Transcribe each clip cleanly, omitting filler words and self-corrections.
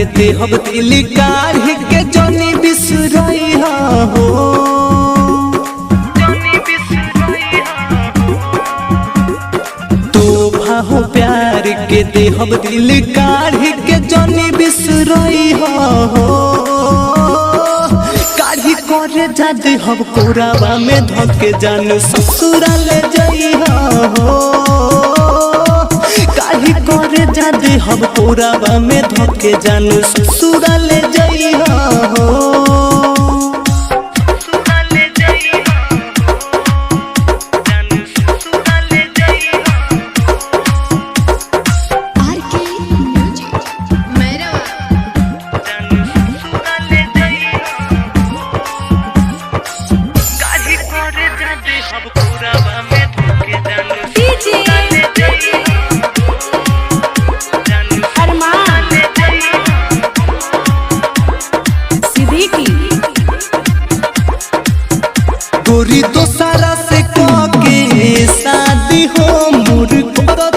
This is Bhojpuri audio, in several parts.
के देहब दिल काढ़ के जनी बिसरई हो तोहफा हो प्यार के देहब दिल काढ़ के जनी बिसरई हो काढ़ी करे जादे हम कोराबा में धके जान ससुराल जई हो काढ़ी करे जादे हम कोराबा में धके जान ससुराल जई हो गोरी तो सारा से के शादी हो मोर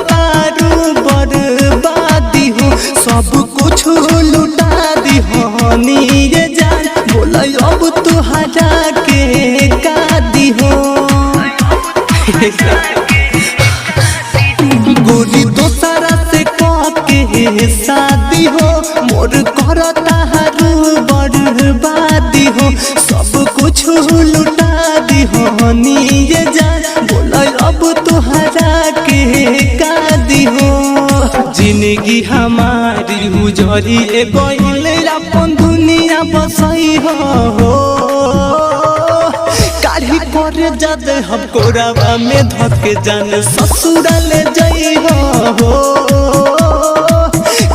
तारू बर्बादी हो सब कुछ लुटा दी हो नीरे जान बोल अब तुहरा के कादी हो गोरी तो सारा से के शादी हो मोर तारू बर्बादी हो सब कुछ लुटा हो नीरे जान बोल अब तुहरा के कादी हो जिंदगी हमारी उजरी गइल अपन दुनिया बसई हो काढ़ी करे जादे हम कोराबा में धके जान ससुराल जई हो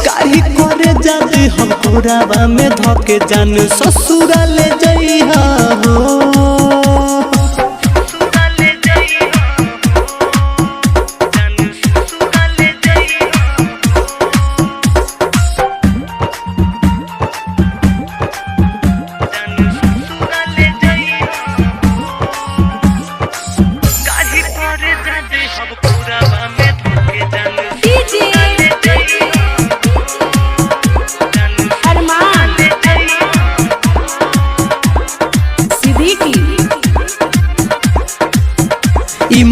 काढ़ी करे जादे हम कोराबा में धके जान ससुराल जई हो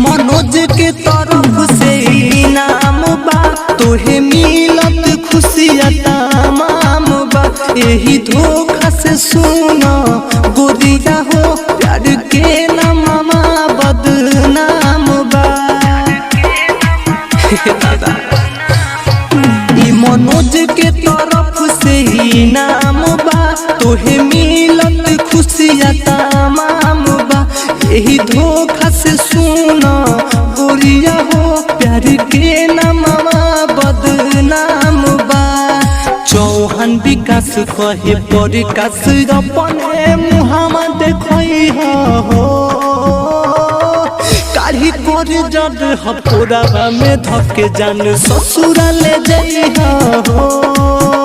मनोज के तरफ से इनाम बा तोहे मिलत खुशियाँ तमाम बा यही धोखा से सुनो गोरिया हो प्यार के नामा बदनाम बा मनोज के तरफ से इनाम बा तोहे मिलत खुशियाँ तमाम बा यही धोखा से सुनो गोरिया हो प्यार के नामा बदनाम बा चौहान विकास कहे परिकास अपने मुहामा देखई हो काढ़ी कर जद हम कोराबा में धके जान ससुराल जई